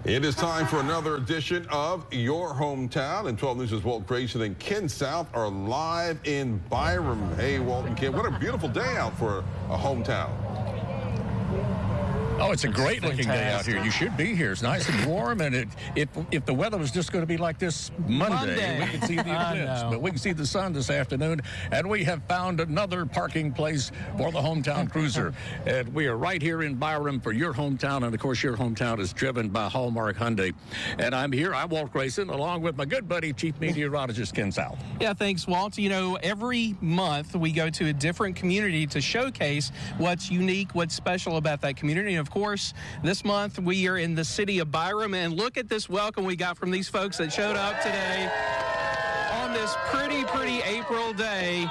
It is time for another edition of Your Hometown. And 12 News' Walt Grayson and Ken South are live in Byram. Hey, Walt and Ken, what a beautiful day out for a hometown. Oh, it's a great looking day out here. You should be here. It's nice and warm, and if the weather was just going to be like this Monday. We could see the eclipse, but we can see the sun this afternoon, and we have found another parking place for the hometown cruiser. And we are right here in Byram for Your Hometown, and of course Your Hometown is driven by Hallmark Hyundai. And I'm Walt Grayson, along with my good buddy, Chief Meteorologist Ken South. Yeah, thanks, Walt. You know, every month we go to a different community to showcase what's unique, what's special about that community. And of course, this month we are in the city of Byram, and look at this welcome we got from these folks that showed up today on this pretty April day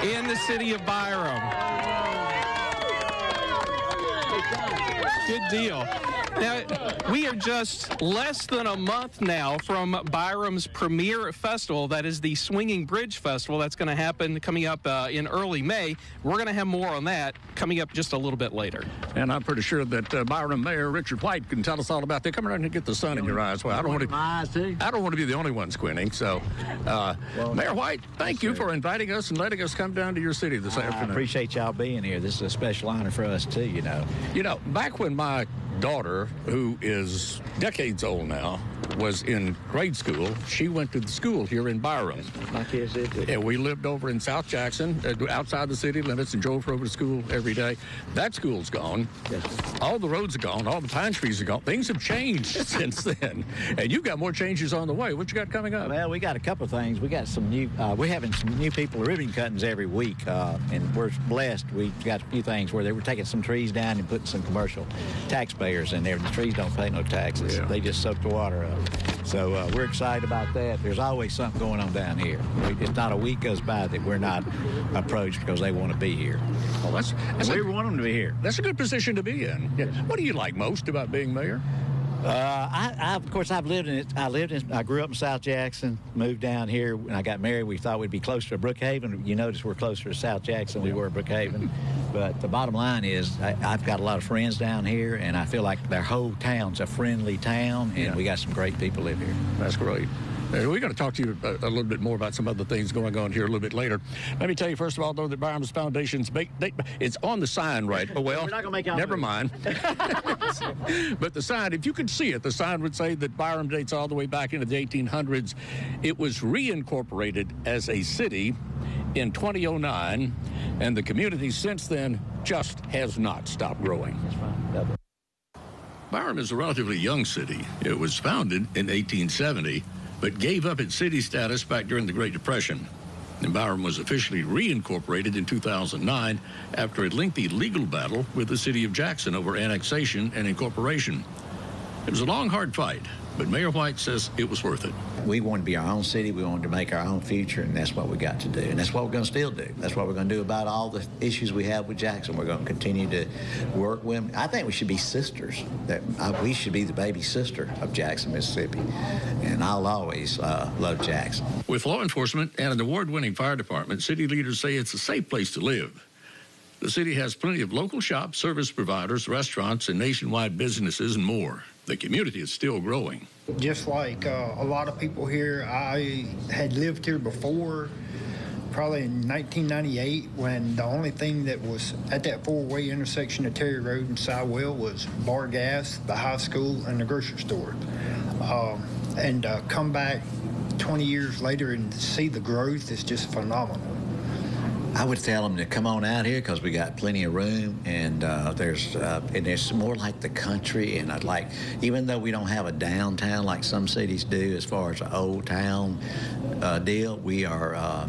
in the city of Byram. Good deal. Now, we are just less than a month now from Byram's premier festival. That is the Swinging Bridge Festival. That's going to happen coming up in early May. We're going to have more on that coming up just a little bit later. And I'm pretty sure that Byram Mayor Richard White can tell us all about that. Come around and get the sun in your eyes. Well, I don't want to be the only one squinting. So, Mayor White, thank you for inviting us and letting us come down to your city this afternoon. I appreciate y'all being here. This is a special honor for us, too, you know. You know, back when my daughter, who is decades old now, was in grade school, she went to the school here in Byram. My kids did too. And we lived over in South Jackson, outside the city limits, and drove over to school every day. That school's gone. Yes. All the roads are gone. All the pine trees are gone. Things have changed since then. And you've got more changes on the way. What you got coming up? Well, we got a couple of things. We got some new, we're having some new people ribbon cuttings every week, and we're blessed. We got a few things where they were taking some trees down and putting some commercial taxpayers in there. The trees don't pay no taxes. Yeah. They just soak the water up. So we're excited about that. There's always something going on down here. It's not a week goes by that we're not approached because they want to be here. Well, we want them to be here. That's a good position to be in. Yeah. What do you like most about being mayor? Of course, I've lived in it. I grew up in South Jackson, moved down here. When I got married, we thought we'd be closer to Brookhaven. You notice we're closer to South Jackson than we were Brookhaven. But the bottom line is I've got a lot of friends down here, and I feel like their whole town's a friendly town, and we got some great people live here. That's great. We're going to talk to you a little bit more about some other things going on here a little bit later. Let me tell you, first of all, though, that Byram's Foundation's it's on the sign, right? Oh, well, we're not gonna make never mind. But the sign, if you could see it, the sign would say that Byram dates all the way back into the 1800s. It was reincorporated as a city in 2009, and the community since then just has not stopped growing. That's fine. Byram is a relatively young city. It was founded in 1870. But gave up its city status back during the Great Depression. And Byram was officially reincorporated in 2009 after a lengthy legal battle with the city of Jackson over annexation and incorporation. It was a long, hard fight, but Mayor White says it was worth it. We wanted to be our own city. We wanted to make our own future, and that's what we got to do. And that's what we're going to still do. That's what we're going to do about all the issues we have with Jackson. We're going to continue to work with them. I think we should be sisters. We should be the baby sister of Jackson, Mississippi. And I'll always love Jackson. With law enforcement and an award-winning fire department, city leaders say it's a safe place to live. The city has plenty of local shops, service providers, restaurants, and nationwide businesses and more. The community is still growing. Just like a lot of people here, I had lived here before, probably in 1998, when the only thing that was at that four-way intersection of Terry Road and Sywell was Bar Gas, the high school, and the grocery store. And come back 20 years later and see the growth is just phenomenal. I would tell them to come on out here because we got plenty of room, and there's more like the country. And I'd like, even though we don't have a downtown like some cities do, as far as an old town deal, we are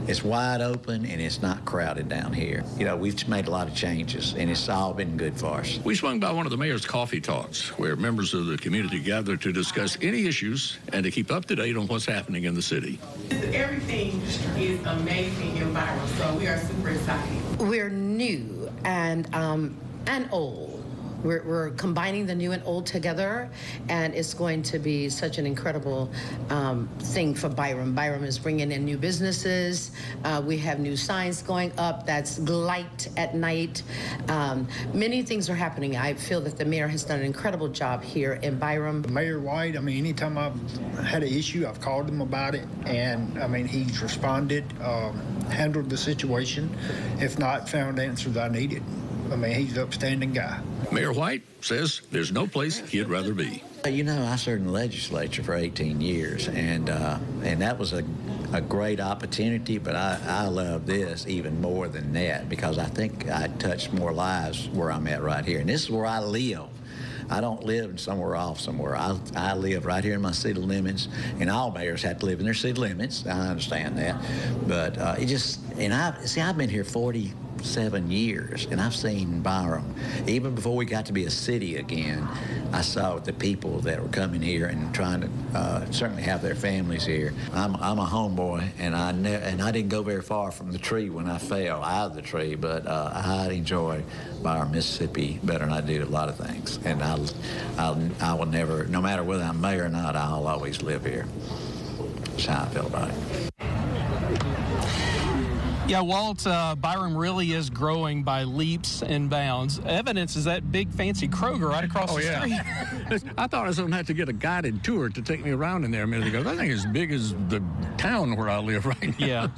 it's wide open and it's not crowded down here. You know, we've made a lot of changes, and it's all been good for us. We swung by one of the mayor's coffee talks, where members of the community gather to discuss any issues and to keep up to date on what's happening in the city. Everything is amazing in Byram, so we are super excited. We're new and old. We're combining the new and old together, and it's going to be such an incredible thing for Byram. Byram is bringing in new businesses. We have new signs going up that's light at night. Many things are happening. I feel that the mayor has done an incredible job here in Byram. Mayor White, I mean, anytime I've had an issue, I've called him about it, and I mean, he's responded, handled the situation. If not, found answers I needed. I mean, he's an upstanding guy. Mayor White says there's no place he'd rather be. You know, I served in the legislature for 18 years, and that was a great opportunity, but I love this even more than that because I think I touched more lives where I'm at right here. And this is where I live. I don't live somewhere off somewhere. I live right here in my city limits, and all mayors have to live in their city limits. I understand that. But I've been here 47 years, and I've seen Byram. Even before we got to be a city again, I saw the people that were coming here and trying to certainly have their families here. I'm a homeboy, and I didn't go very far from the tree when I fell out of the tree, but I enjoy Byram, Mississippi better than I do a lot of things. And I will never, no matter whether I'm mayor or not, I'll always live here. That's how I feel about it. Yeah, Walt, Byram really is growing by leaps and bounds. Evidence is that big fancy Kroger right across the street. I thought I was going to have to get a guided tour to take me around in there a minute ago. That thing is as big as the town where I live right now.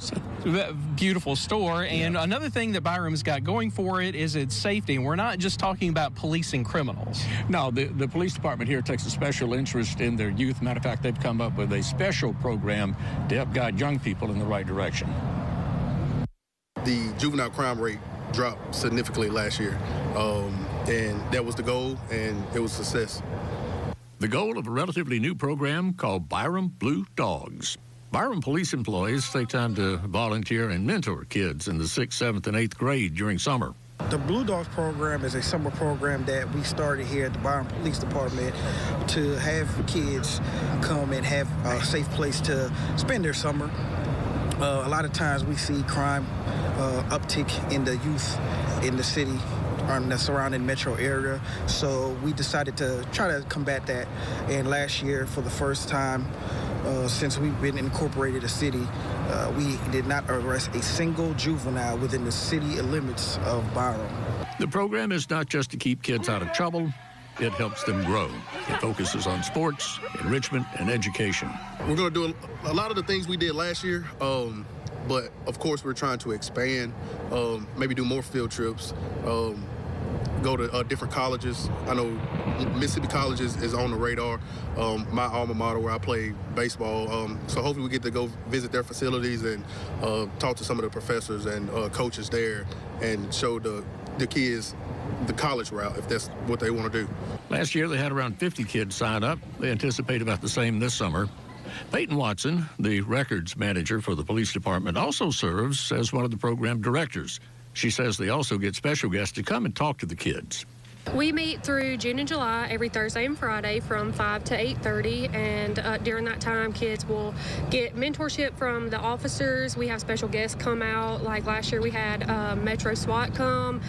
Yeah, beautiful store. And another thing that Byram's got going for it is its safety. And we're not just talking about policing criminals. No, the police department here takes a special interest in their youth. Matter of fact, they've come up with a special program to help guide young people in the right direction. The juvenile crime rate dropped significantly last year, and that was the goal, and it was a success. The goal of a relatively new program called Byram Blue Dogs. Byram police employees take time to volunteer and mentor kids in the 6th, 7th, and 8th grade during summer. The Blue Dogs program is a summer program that we started here at the Byram Police Department to have kids come and have a safe place to spend their summer. A lot of times we see crime uptick in the youth in the city or in the surrounding metro area. So we decided to try to combat that. And last year, for the first time since we've been incorporated a city, we did not arrest a single juvenile within the city limits of Byram. The program is not just to keep kids out of trouble. It helps them grow. It focuses on sports, enrichment, and education. We're going to do a lot of the things we did last year, but of course we're trying to expand, maybe do more field trips, go to different colleges. I know Mississippi College is on the radar, my alma mater where I play baseball. So hopefully we get to go visit their facilities and talk to some of the professors and coaches there and show the kids the college route if that's what they want to do. Last year they had around 50 kids sign up. They anticipate about the same this summer. Peyton Watson, the records manager for the police department, also serves as one of the program directors. She says they also get special guests to come and talk to the kids. We meet through June and July every Thursday and Friday from 5 to 8:30, and during that time kids will get mentorship from the officers. We have special guests come out. Like last year we had Metro SWAT come,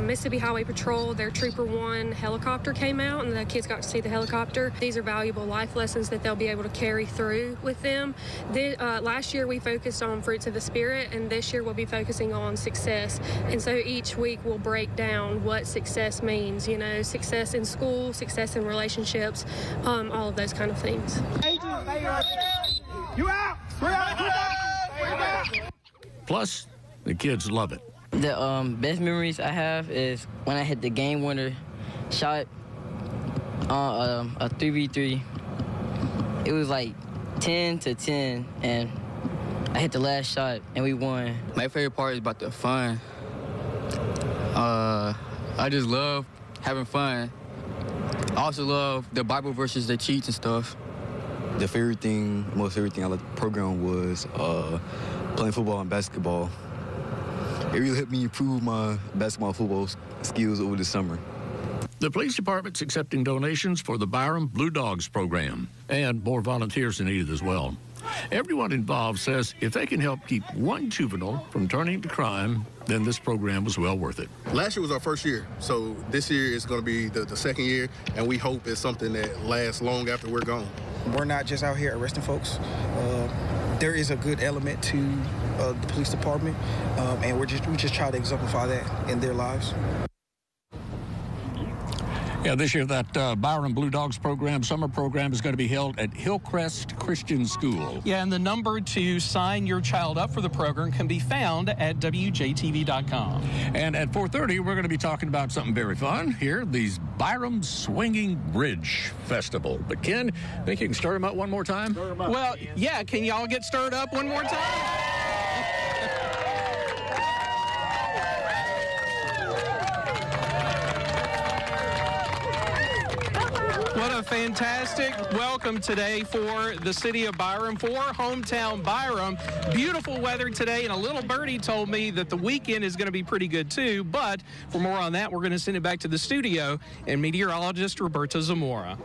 Mississippi Highway Patrol, their Trooper 1 helicopter came out, and the kids got to see the helicopter. These are valuable life lessons that they'll be able to carry through with them. Last year we focused on fruits of the spirit, and this year we'll be focusing on success. And so each week we'll break down what success means. You know, success in school, success in relationships, all of those kind of things. Plus, the kids love it. The best memories I have is when I hit the game winner shot on a 3v3. It was like 10-10, and I hit the last shot, and we won. My favorite part is about the fun. I just love having fun. I also love the Bible verses, the cheats and stuff. The favorite thing, most favorite thing I liked the program was playing football and basketball. It really helped me improve my basketball and football skills over the summer. The police department's accepting donations for the Byram Blue Dogs program, and more volunteers are needed as well. Everyone involved says if they can help keep one juvenile from turning to crime, then this program was well worth it. Last year was our first year, so this year is going to be the second year, and we hope it's something that lasts long after we're gone. We're not just out here arresting folks. There is a good element to the police department, and we just try to exemplify that in their lives. Yeah, this year that Byram Blue Dogs program, summer program, is going to be held at Hillcrest Christian School. Yeah, and the number to sign your child up for the program can be found at WJTV.com. And at 4:30, we're going to be talking about something very fun here, these Byram Swinging Bridge Festival. But Ken, think you can start them up one more time? Well, yeah, can y'all get stirred up one more time? What a fantastic welcome today for the city of Byram, for hometown Byram. Beautiful weather today, and a little birdie told me that the weekend is going to be pretty good too. But for more on that, we're going to send it back to the studio and meteorologist Roberta Zamora.